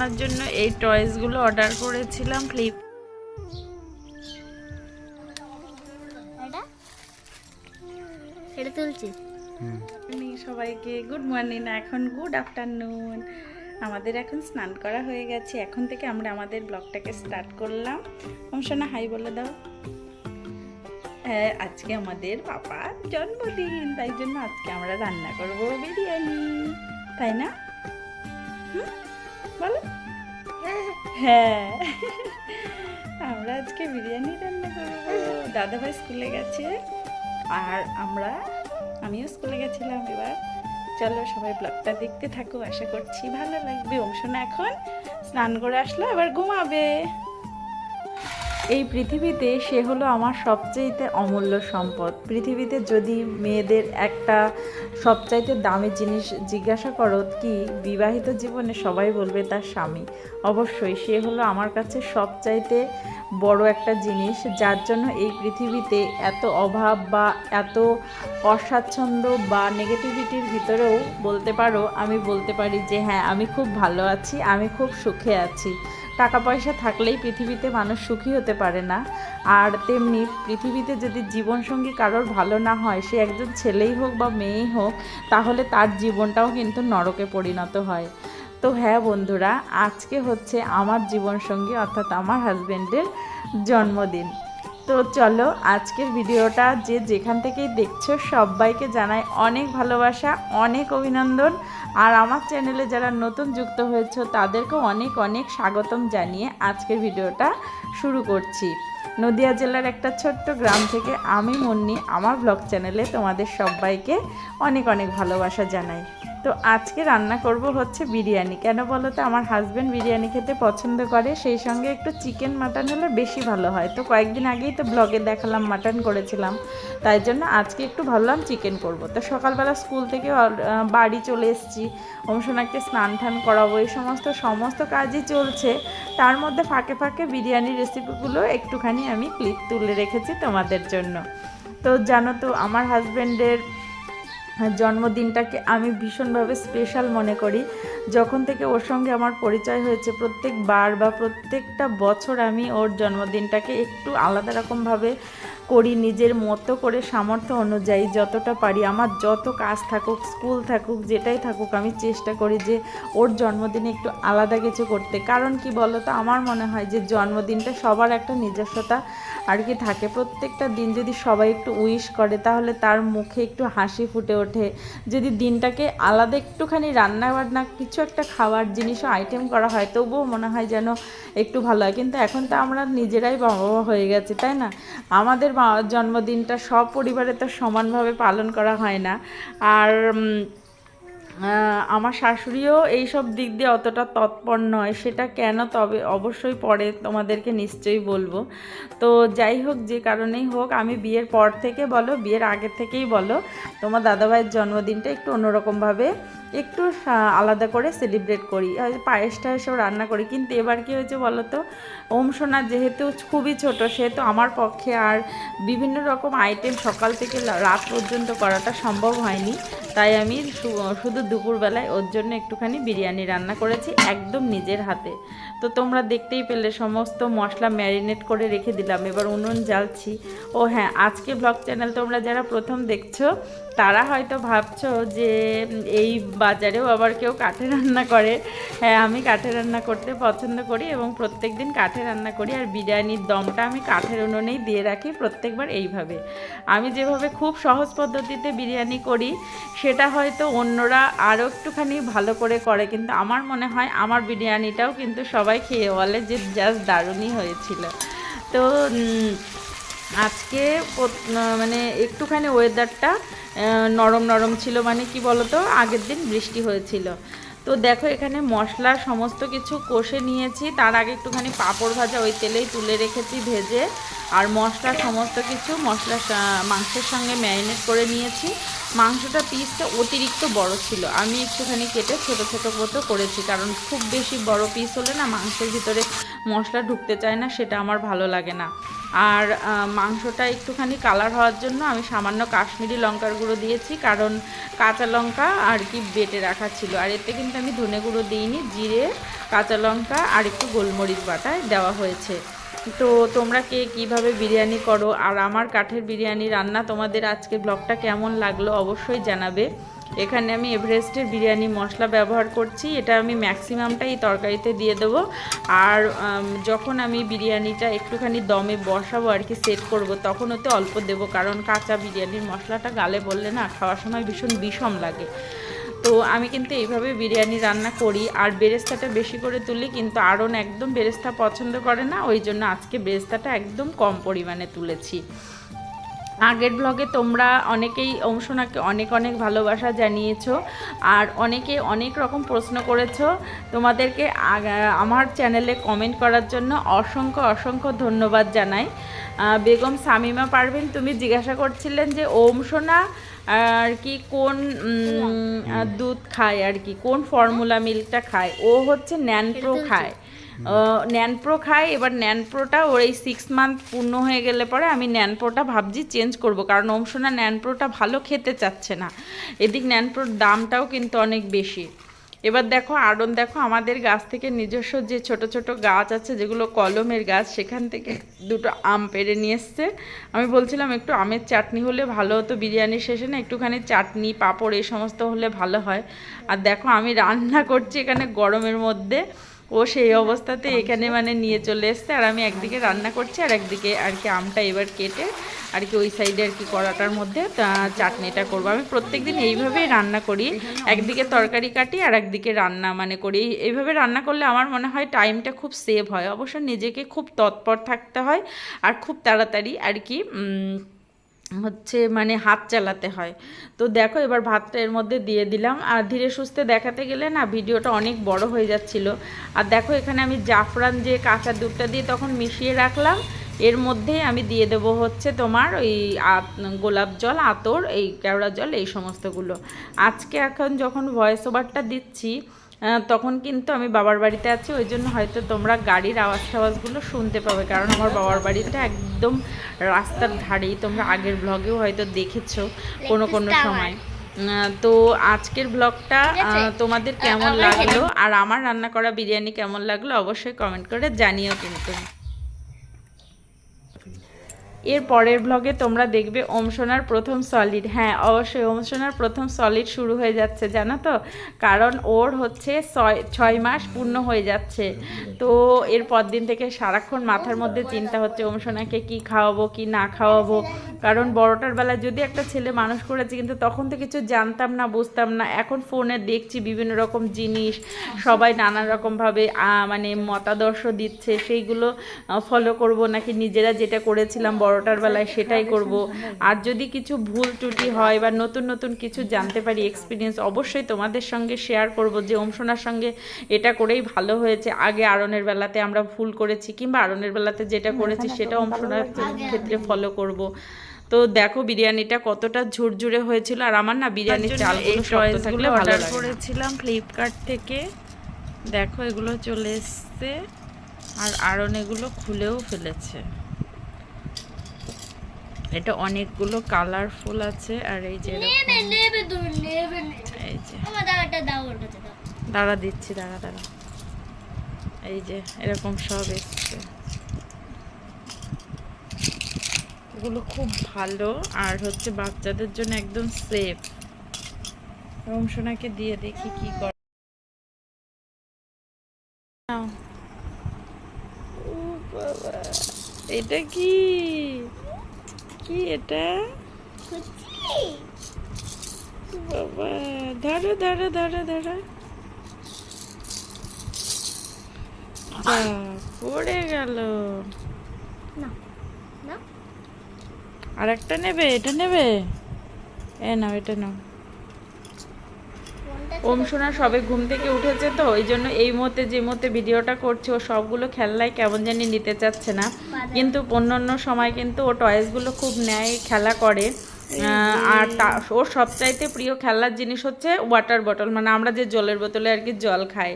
আপনার জন্য এই টয়েসগুলো অর্ডার করেছিলাম এটা তুলছি। সবাইকে গুড মর্নিং, এখন গুড আফটারনুন। আমাদের এখন স্নান করা হয়ে গেছে, এখন থেকে আমরা আমাদের ব্লগটাকে স্টার্ট করলাম। অংশনা হাই বলে দাও। হ্যাঁ, আজকে আমাদের পাপার জন্মদিন, তাই জন্য আজকে আমরা রান্না করবো বিরিয়ানি, তাই না? বলো। হ্যাঁ, আমরা আজকে বিরিয়ানি রান্না করবো। দাদাভাই স্কুলে গেছে আর আমিও স্কুলে গেছিলাম। এবার চলো সবাই ব্লগটা দেখতে থাকো, আশা করছি ভালো লাগবে। অংশনা এখন স্নান করে আসলো, এবার ঘুমাবে। এই পৃথিবীতে সে হলো আমার সবচাইতে অমূল্য সম্পদ। পৃথিবীতে যদি মেয়েদের একটা সবচাইতে দামি জিনিস জিজ্ঞাসা করো কি বিবাহিত জীবনে, সবাই বলবে তার স্বামী। অবশ্যই সে হলো আমার কাছে সবচাইতে বড় একটা জিনিস, যার জন্য এই পৃথিবীতে এত অভাব বা এত অস্বাচ্ছন্দ্য বা নেগেটিভিটির ভিতরেও বলতে পারো, আমি বলতে পারি যে হ্যাঁ, আমি খুব ভালো আছি, আমি খুব সুখে আছি। টাকা পয়সা থাকলেই পৃথিবীতে মানুষ সুখী হতে পারে না। আর তেমনি পৃথিবীতে যদি জীবনসঙ্গী কারোর ভালো না হয়, সে একজন ছেলেই হোক বা মেয়েই হোক, তাহলে তার জীবনটাও কিন্তু নরকে পরিণত হয়। তো হ্যাঁ বন্ধুরা, আজকে হচ্ছে আমার জীবনসঙ্গী অর্থাৎ আমার হাজব্যান্ডের জন্মদিন। তো চলো আজকের ভিডিওটা যে যেখান থেকেই দেখছো সবাইকে জানাই অনেক ভালোবাসা, অনেক অভিনন্দন। আর আমার চ্যানেলে যারা নতুন যুক্ত হয়েছে তাদেরকেও অনেক অনেক স্বাগতম জানিয়ে আজকের ভিডিওটা শুরু করছি। নদিয়া জেলার একটা ছোট্ট গ্রাম থেকে আমি মুন্নি আমার ব্লগ চ্যানেলে তোমাদের সবাইকে অনেক অনেক ভালোবাসা জানাই। তো আজকে রান্না করব হচ্ছে বিরিয়ানি। কেন বলো তো, আমার হাজব্যান্ড বিরিয়ানি খেতে পছন্দ করে, সেই সঙ্গে একটু চিকেন মাটন হলে বেশি ভালো হয়। তো কয়েকদিন আগেই তো ব্লগে দেখালাম মাটন করেছিলাম, তাই জন্য আজকে একটু ভাবলাম চিকেন করব। তো সকালবেলা স্কুল থেকে বাড়ি চলে এসেছি, অংশনাকে স্নান টান করাবো, এই সমস্ত কাজই চলছে। তার মধ্যে ফাঁকে ফাঁকে বিরিয়ানির রেসিপিগুলো একটুখানি আমি ক্লিপ তুলে রেখেছি তোমাদের জন্য। তো জানো তো, আমার হাজব্যান্ডের জন্মদিনটাকে আমি ভীষণভাবে স্পেশাল মনে করি। যখন থেকে ওর সঙ্গে আমার পরিচয় হয়েছে, প্রত্যেকবার বা প্রত্যেকটা বছর আমি ওর জন্মদিনটাকে একটু আলাদা রকমভাবে করি, নিজের মতো করে সামর্থ্য অনুযায়ী যতটা পারি। আমার যত কাজ থাকুক, স্কুল থাকুক, যেটাই থাকুক, আমি চেষ্টা করি যে ওর জন্মদিনে একটু আলাদা কিছু করতে। কারণ কি বলো তো, আমার মনে হয় যে জন্মদিনটা সবার একটা নিজস্বতা আর কি থাকে। প্রত্যেকটা দিন যদি সবাই একটু উইশ করে, তাহলে তার মুখে একটু হাসি ফুটে ওঠে। যদি দিনটাকে আলাদা একটুখানি রান্না বান্না কিছু একটা খাওয়ার জিনিসও আইটেম করা হয়, তবুও মনে হয় যেন একটু ভালো হয়। কিন্তু এখন তো আমরা নিজেরাই বাবা হয়ে গেছি, তাই না? আমাদের জন্মদিনটা সব পরিবারে তো সমানভাবে পালন করা হয় না। আর আমার শাশুড়িও এই সব দিক দিয়ে অতটা তৎপর নয়। সেটা কেন, তবে অবশ্যই পরে তোমাদেরকে নিশ্চয়ই বলবো। তো যাই হোক, যে কারণেই হোক, আমি বিয়ের পর থেকে বলো, বিয়ের আগের থেকেই বলো, তোমার দাদাভাইয়ের জন্মদিনটা একটু অন্যরকমভাবে একটু আলাদা করে সেলিব্রেট করি। পায়েস টায়েসও রান্না করি। কিন্তু এবার কী হয়েছে বলো তো, সোনা যেহেতু খুবই ছোট, সেহেতু আমার পক্ষে আর বিভিন্ন রকম আইটেম সকাল থেকে রাত পর্যন্ত করাটা সম্ভব হয়নি। তাই আমি শুধু দুপুরবেলায় ওর জন্য একটুখানি বিরিয়ানি রান্না করেছি একদম নিজের হাতে। তো তোমরা দেখতেই পেলে, সমস্ত মশলা ম্যারিনেট করে রেখে দিলাম, এবার উনুন জ্বালছি। ও হ্যাঁ, আজকে ব্লগ চ্যানেল তোমরা যারা প্রথম দেখছো তারা হয়তো ভাবছো যে এই বাজারেও আবার কেউ কাঠে রান্না করে। হ্যাঁ, আমি কাঠে রান্না করতে পছন্দ করি এবং প্রত্যেক দিন কাঠে রান্না করি। আর বিরিয়ানির দমটা আমি কাঠের উনুনেই দিয়ে রাখি প্রত্যেকবার। এইভাবে আমি যেভাবে খুব সহজ পদ্ধতিতে বিরিয়ানি করি, সেটা হয়তো অন্যরা আরও একটুখানি ভালো করে করে, কিন্তু আমার মনে হয় আমার বিরিয়ানিটাও কিন্তু সবাই খেয়ে বলে যে জাস্ট দারুণই হয়েছিল। তো আজকে মানে একটুখানি ওয়েদারটা নরম নরম ছিল, মানে কি বলতো, আগের দিন বৃষ্টি হয়েছিল। তো দেখো, এখানে মশলা সমস্ত কিছু কষে নিয়েছি। তার আগে একটুখানি পাঁপড় ভাজা ওই তেলেই তুলে রেখেছি ভেজে। আর মশলা সমস্ত কিছু মাংসের সঙ্গে ম্যারিনেট করে নিয়েছি। মাংসটা পিসটা অতিরিক্ত বড় ছিল, আমি একটুখানি কেটে ছোটো ছোটো মতো করেছি, কারণ খুব বেশি বড় পিস হলে না মাংসের ভিতরে মশলা ঢুকতে চায় না, সেটা আমার ভালো লাগে না। আর মাংসটা একটুখানি কালার হওয়ার জন্য আমি সামান্য কাশ্মীরি লঙ্কার গুঁড়ো দিয়েছি, কারণ কাঁচা লঙ্কা আর কি বেটে রাখা ছিল। আর এতে কিন্তু আমি ধনে গুঁড়ো দিইনি, জিরে, কাঁচা লঙ্কা আর একটু গোলমরিচ বাটায় দেওয়া হয়েছে। তো তোমরা কে কীভাবে বিরিয়ানি করো, আর আমার কাঠের বিরিয়ানি রান্না তোমাদের আজকে ব্লগটা কেমন লাগলো অবশ্যই জানাবে। এখানে আমি এভারেস্টের বিরিয়ানি মশলা ব্যবহার করছি, এটা আমি ম্যাক্সিমামটাই তরকারিতে দিয়ে দেবো। আর যখন আমি বিরিয়ানিটা একটুখানি দমে বসাবো আর কি, সেট করব, তখন ওতে অল্প দেবো, কারণ কাঁচা বিরিয়ানির মশলাটা গালে বললে না খাওয়ার সময় ভীষণ বিষম লাগে। তো আমি কিন্তু এইভাবে বিরিয়ানি রান্না করি। আর বেরেস্তাটা বেশি করে তুলি, কিন্তু আরন একদম বেরেস্তা পছন্দ করে না, ওই জন্য আজকে বেরেস্তাটা একদম কম পরিমাণে তুলেছি। আগের ব্লগে তোমরা অনেকেই অংশনাকে অনেক অনেক ভালোবাসা জানিয়েছো, আর অনেকে অনেক রকম প্রশ্ন করেছো। তোমাদেরকে আমার চ্যানেলে কমেন্ট করার জন্য অসংখ্য অসংখ্য ধন্যবাদ জানাই। বেগম শামিমা পারভিন, তুমি জিজ্ঞাসা করছিলেন যে অংশনা আর কি কোন দুধ খায়, আর কি কোন ফর্মুলা মিল্কটা খায়। ও হচ্ছে ন্যানপ্রো খায়, ন্যানপ্রো খায়। এবার ন্যানপ্রোটা ওর এই 6 মান্থ পূর্ণ হয়ে গেলে পরে আমি ন্যানপ্রোটা ভাবছি চেঞ্জ করব, কারণ অংশনা ন্যানপ্রোটা ভালো খেতে চাচ্ছে না। এদিক ন্যানপ্রোর দামটাও কিন্তু অনেক বেশি। এবার দেখো আরন, দেখো আমাদের গাছ থেকে নিজস্ব যে ছোট ছোট গাছ আছে যেগুলো কলমের গাছ, সেখান থেকে দুটো আম পেড়ে নিয়ে এসছে। আমি বলছিলাম একটু আমের চাটনি হলে ভালো হতো, বিরিয়ানির শেষে না একটুখানি চাটনি পাঁপড় এই সমস্ত হলে ভালো হয়। আর দেখো আমি রান্না করছি এখানে গরমের মধ্যে, ও সেই অবস্থাতে এখানে মানে নিয়ে চলে এসছে। আর আমি একদিকে রান্না করছি আর একদিকে আর কি আমটা এবার কেটে আর কি ওই সাইডে আর কি কড়াটার মধ্যে চাটনিটা করবো। আমি প্রত্যেকদিন এইভাবেই রান্না করি, একদিকে তরকারি কাটি আর একদিকে রান্না মানে করি। এইভাবে রান্না করলে আমার মনে হয় টাইমটা খুব সেভ হয়। অবশ্য নিজেকে খুব তৎপর থাকতে হয় আর খুব তাড়াতাড়ি আর কি হচ্ছে মানে হাত চালাতে হয়। তো দেখো এবার ভাতটা এর মধ্যে দিয়ে দিলাম। আর ধীরে সুস্থে দেখাতে গেলে না ভিডিওটা অনেক বড় হয়ে যাচ্ছিল। আর দেখো এখানে আমি জাফরান যে কাঁচা দুধটা দিয়ে তখন মিশিয়ে রাখলাম, এর মধ্যে আমি দিয়ে দেবো হচ্ছে তোমার ওই গোলাপ জল, আতর, এই কেওড়া জল, এই সমস্তগুলো। আজকে এখন যখন ভয়েস ওভারটা দিচ্ছি তখন কিন্তু আমি বাবার বাড়িতে আছি, ওই জন্য হয়তো তোমরা গাড়ির আওয়াজ টাওয়াজগুলো শুনতে পাবে, কারণ আমার বাবার বাড়িটা একদম রাস্তার ধারেই। তোমরা আগের ব্লগেও হয়তো দেখেছো কোনো কোনো সময়। তো আজকের ব্লগটা তোমাদের কেমন লাগলো আর আমার রান্না করা বিরিয়ানি কেমন লাগলো অবশ্যই কমেন্ট করে জানিও কিন্তু। এর পরের ব্লগে তোমরা দেখবে ওমসোনার প্রথম সলিড। হ্যাঁ অবশ্যই ওমসোনার প্রথম সলিড শুরু হয়ে যাচ্ছে জানো তো, কারণ ওর হচ্ছে 6 মাস পূর্ণ হয়ে যাচ্ছে। তো এর পর দিন থেকে সারাক্ষণ মাথার মধ্যে চিন্তা হচ্ছে ওমসোনাকে কি খাওয়াবো কি না খাওয়াবো, কারণ বড়টার বেলায় যদি একটা ছেলে মানুষ করেছে কিন্তু তখন তো কিছু জানতাম না বুঝতাম না। এখন ফোনে দেখছি বিভিন্ন রকম জিনিস, সবাই নানা রকমভাবে মানে মতাদর্শ দিচ্ছে, সেইগুলো ফলো করব নাকি নিজেরা যেটা করেছিলাম বড়টার বেলায় সেটাই করব। আর যদি কিছু ভুল ত্রুটি হয় বা নতুন নতুন কিছু জানতে পারি এক্সপিরিয়েন্স, অবশ্যই তোমাদের সঙ্গে শেয়ার করব যে ওমসোনার সঙ্গে এটা করেই ভালো হয়েছে, আগে আরনের বেলাতে আমরা ভুল করেছি, কিংবা আরনের বেলাতে যেটা করেছি সেটা ওমসোনার ক্ষেত্রে ফলো করব। তো দেখো বিরিয়ানিটা কতটা ঝুরঝুরে হয়েছিল। আর আমার না বিরিয়ানির চালগুলো শক্ত থাকলে ভালো লাগে। করেছিলাম ফ্লিপকার্ট থেকে, দেখো এগুলো চলে এসছে, আর আরন এগুলো খুলেও ফেলেছে। এটা অনেকগুলো কালারফুল আছে। আর এই যে দাঁড়া দিচ্ছি, দাঁড়া দাঁড়া, এই যে এরকম সব এসছে, এগুলো খুব ভালো আর হচ্ছে বাচ্চাদের জন্য একদম সেফ। ওমসোনাকে দিয়ে দেখি কি করে। ও বাবা, এটা কি কি এটা বাবা, ধরো ধরো ধরো ধরো, পড়ে গেল। আর একটা নেবে, এটা নেবে, এ নাও এটা নাও। ওমসোনা সবে ঘুম থেকে উঠেছে, তো ওই জন্য এই মুহূর্তে যে মুহূর্তে ভিডিওটা করছে ও সবগুলো খেলনায় কেমন জানি নিতে চাচ্ছে না, কিন্তু অন্য অন্য সময় কিন্তু ও টয়েসগুলো খুব নেয়, খেলা করে। আর ওর সবচাইতে প্রিয় খেলার জিনিস হচ্ছে ওয়াটার বটল, মানে আমরা যে জলের বোতলে আর কি জল খাই।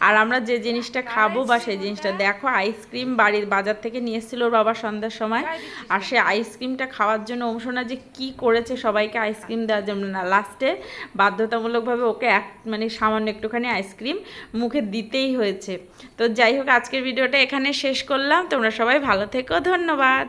আর আমরা যে জিনিসটা খাবো বা সেই জিনিসটা দেখো, আইসক্রিম বাড়ির বাজার থেকে নিয়ে এসেছিল ওর বাবা সন্ধ্যার সময়। আর সে আইসক্রিমটা খাওয়ার জন্য অংশনা যে কি করেছে সবাইকে আইসক্রিম দেওয়ার জন্য, না লাস্টে বাধ্যতামূলকভাবে ওকে মানে সামান্য একটুখানি আইসক্রিম মুখে দিতেই হয়েছে। তো যাই হোক, আজকের ভিডিওটা এখানে শেষ করলাম। তোমরা সবাই ভালো থেকো, ধন্যবাদ।